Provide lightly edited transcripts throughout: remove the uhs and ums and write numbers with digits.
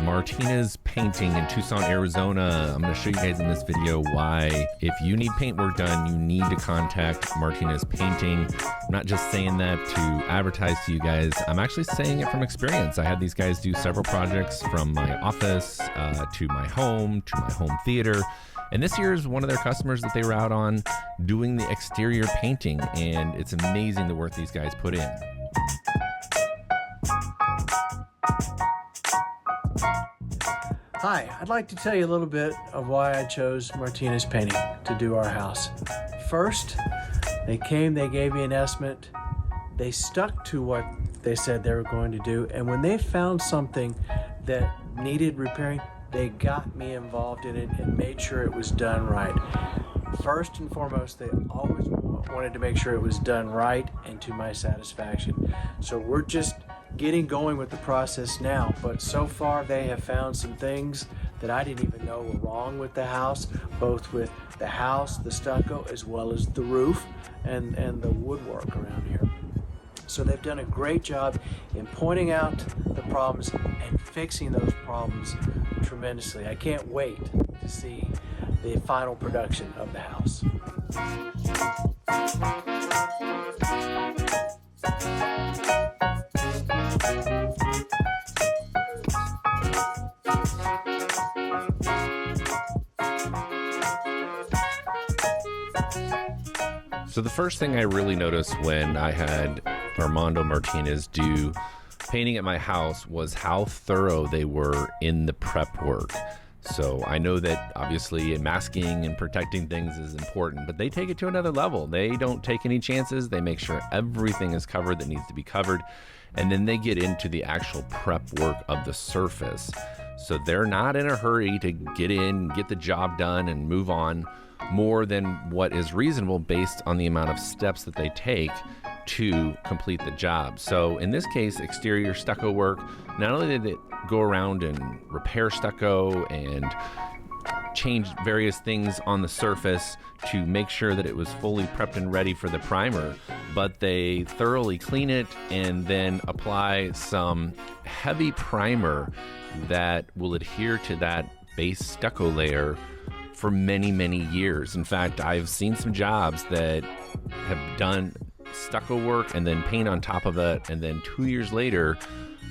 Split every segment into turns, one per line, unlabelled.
Martinez Painting in Tucson, Arizona. I'm going to show you guys in this video why if you need paint work done, you need to contact Martinez Painting. I'm not just saying that to advertise to you guys. I'm actually saying it from experience. I had these guys do several projects from my office to my home theater. And this year is one of their customers that they were out on doing the exterior painting. And it's amazing the work these guys put in.
Hi, I'd like to tell you a little bit of why I chose Martinez Painting to do our house. First, they came, they gave me an estimate, they stuck to what they said they were going to do, and when they found something that needed repairing, they got me involved in it and made sure it was done right. First and foremost, they always wanted to make sure it was done right and to my satisfaction. So we're just getting going with the process now, but so far they have found some things that I didn't even know were wrong with the house, both with the house, the stucco, as well as the roof and the woodwork around here. So they've done a great job in pointing out the problems and fixing those problems tremendously. I can't wait to see the final production of the house.
So the first thing I really noticed when I had Armando Martinez do painting at my house was how thorough they were in the prep work. So I know that obviously masking and protecting things is important, but they take it to another level. They don't take any chances. They make sure everything is covered that needs to be covered. And then they get into the actual prep work of the surface. So they're not in a hurry to get in, get the job done and move on more than what is reasonable based on the amount of steps that they take to complete the job. So in this case, exterior stucco work, not only did it go around and repair stucco and change various things on the surface to make sure that it was fully prepped and ready for the primer, but they thoroughly clean it and then apply some heavy primer that will adhere to that base stucco layer for many, many years. In fact, I've seen some jobs that have done stucco work and then paint on top of it, and then 2 years later,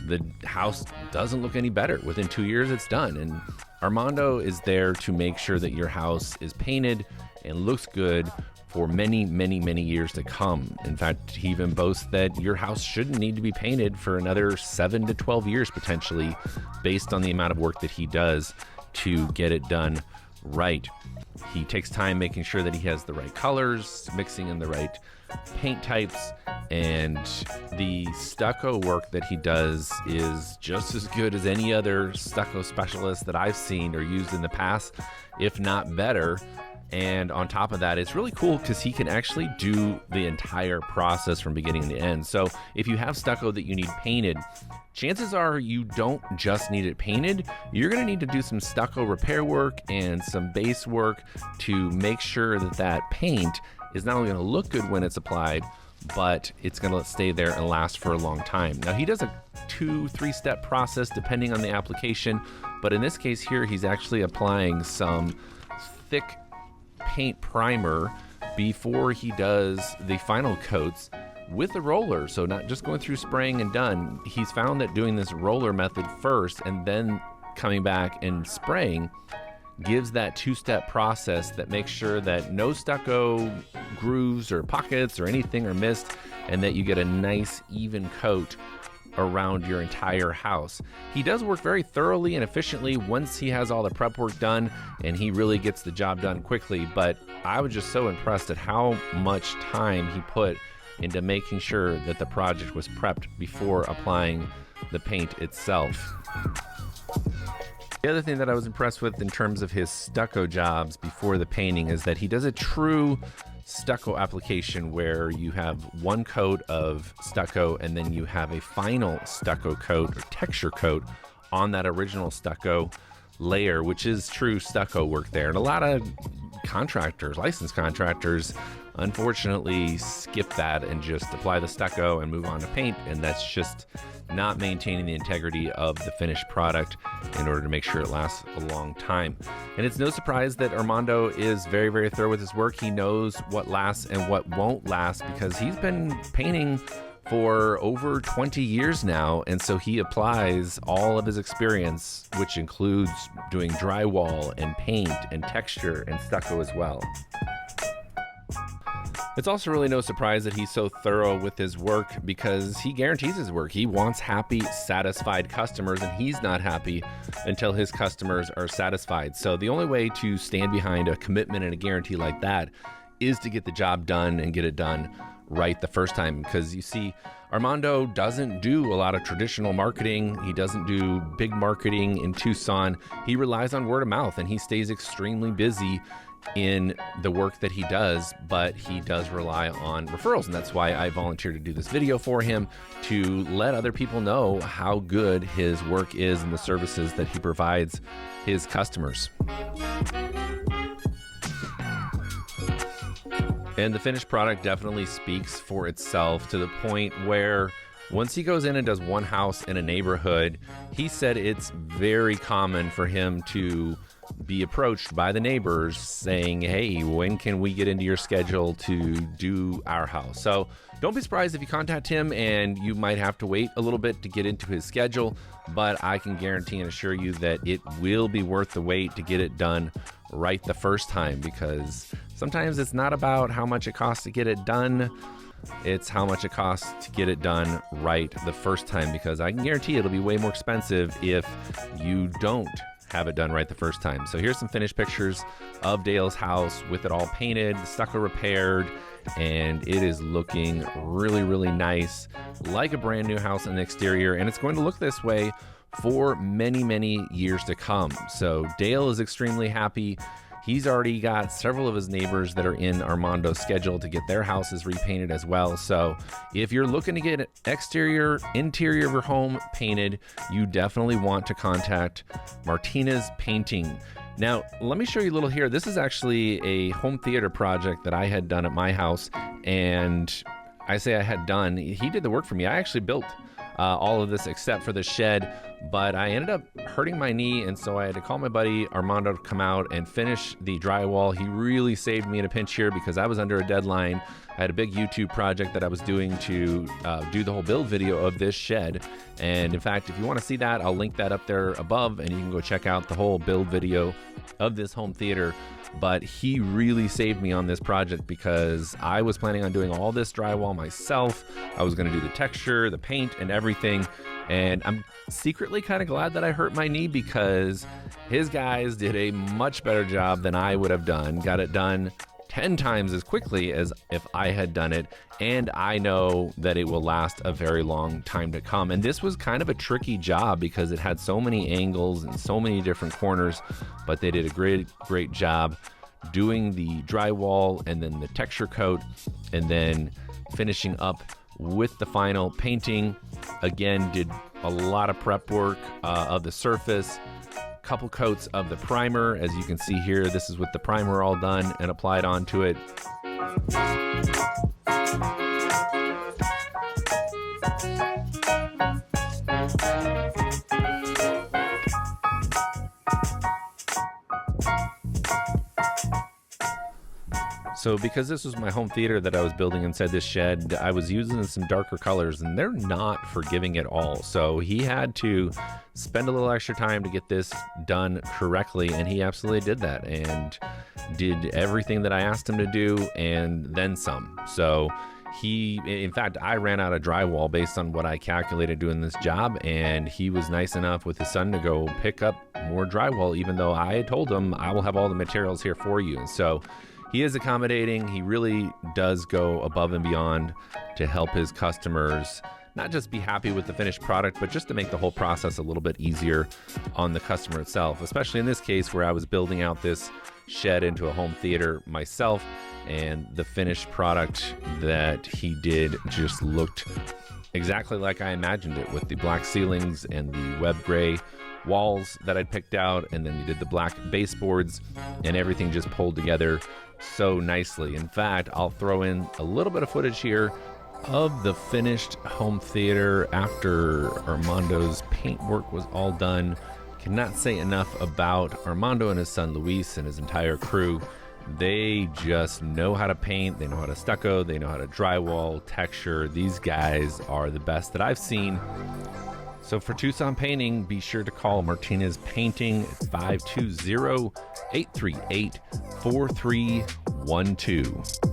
the house doesn't look any better. Within 2 years, it's done. And Armando is there to make sure that your house is painted and looks good for many, many, many years to come. In fact, he even boasts that your house shouldn't need to be painted for another 7 to 12 years potentially, based on the amount of work that he does to get it done right. He takes time making sure that he has the right colors, mixing in the right paint types, and the stucco work that he does is just as good as any other stucco specialist that I've seen or used in the past, if not better. And on top of that, it's really cool because he can actually do the entire process from beginning to end. So if you have stucco that you need painted, chances are you don't just need it painted. You're going to need to do some stucco repair work and some base work to make sure that that paint is not only going to look good when it's applied, but it's going to stay there and last for a long time. Now, he does a 2-3 step process depending on the application, but in this case here, he's actually applying some thick paint primer before he does the final coats with a roller. So not just going through spraying and done. He's found that doing this roller method first and then coming back and spraying gives that 2-step process that makes sure that no stucco grooves or pockets or anything are missed, and that you get a nice even coat around your entire house. He does work very thoroughly and efficiently once he has all the prep work done, and he really gets the job done quickly. But I was just so impressed at how much time he put into making sure that the project was prepped before applying the paint itself. The other thing that I was impressed with in terms of his stucco jobs before the painting is that he does a true stucco application where you have one coat of stucco and then you have a final stucco coat or texture coat on that original stucco layer, which is true stucco work there. And a lot of contractors, licensed contractors, unfortunately skip that and just apply the stucco and move on to paint, and that's just not maintaining the integrity of the finished product in order to make sure it lasts a long time. And it's no surprise that Armando is very, very thorough with his work. He knows what lasts and what won't last because he's been painting for over 20 years now, and so he applies all of his experience, which includes doing drywall and paint and texture and stucco as well. It's also really no surprise that he's so thorough with his work because he guarantees his work. He wants happy, satisfied customers, and he's not happy until his customers are satisfied. So the only way to stand behind a commitment and a guarantee like that is to get the job done and get it done right the first time. Because you see, Armando doesn't do a lot of traditional marketing. He doesn't do big marketing in Tucson. He relies on word of mouth, and he stays extremely busy in the work that he does, but he does rely on referrals, and that's why I volunteered to do this video for him, to let other people know how good his work is and the services that he provides his customers. And the finished product definitely speaks for itself, to the point where once he goes in and does one house in a neighborhood, he said it's very common for him to be approached by the neighbors saying, hey, when can we get into your schedule to do our house? So don't be surprised if you contact him, and you might have to wait a little bit to get into his schedule, but I can guarantee and assure you that it will be worth the wait to get it done right the first time, because sometimes it's not about how much it costs to get it done, it's how much it costs to get it done right the first time, because I can guarantee it'll be way more expensive if you don't have it done right the first time. So here's some finished pictures of Dale's house with it all painted, the stucco repaired, and it is looking really, really nice, like a brand new house in the exterior, and it's going to look this way for many, many years to come. So Dale is extremely happy. He's already got several of his neighbors that are in Armando's schedule to get their houses repainted as well. So if you're looking to get exterior, interior of your home painted, you definitely want to contact Martinez Painting. Now, let me show you a little here. This is actually a home theater project that I had done at my house, and I say I had done. He did the work for me. I actually built all of this except for the shed, but I ended up hurting my knee, and so I had to call my buddy Armando to come out and finish the drywall. He really saved me in a pinch here because I was under a deadline. I had a big YouTube project that I was doing to do the whole build video of this shed, and in fact, if you want to see that, I'll link that up there above, and you can go check out the whole build video of this home theater. But he really saved me on this project because I was planning on doing all this drywall myself. I was going to do the texture, the paint, and everything. And I'm secretly kind of glad that I hurt my knee because his guys did a much better job than I would have done. Got it done 10 times as quickly as if I had done it. And I know that it will last a very long time to come. And this was kind of a tricky job because it had so many angles and so many different corners, but they did a great job doing the drywall and then the texture coat and then finishing up with the final painting. Again, did a lot of prep work of the surface, couple coats of the primer. As you can see here, this is with the primer all done and applied onto it. So because this was my home theater that I was building inside this shed, I was using some darker colors, and they're not forgiving at all. So he had to spend a little extra time to get this done correctly, and he absolutely did that and did everything that I asked him to do and then some. So in fact, I ran out of drywall based on what I calculated doing this job, and he was nice enough with his son to go pick up more drywall, even though I had told him I will have all the materials here for you. And so he is accommodating. He really does go above and beyond to help his customers not just be happy with the finished product, but just to make the whole process a little bit easier on the customer itself, especially in this case where I was building out this shed into a home theater myself, and the finished product that he did just looked exactly like I imagined it, with the black ceilings and the web gray walls that I'd picked out, and then you did the black baseboards, and everything just pulled together so nicely. In fact, I'll throw in a little bit of footage here of the finished home theater after Armando's paint work was all done. Cannot say enough about Armando and his son Luis and his entire crew. They just know how to paint, they know how to stucco, they know how to drywall, texture. These guys are the best that I've seen. So for Tucson Painting, be sure to call Martinez Painting at 520-838-4312.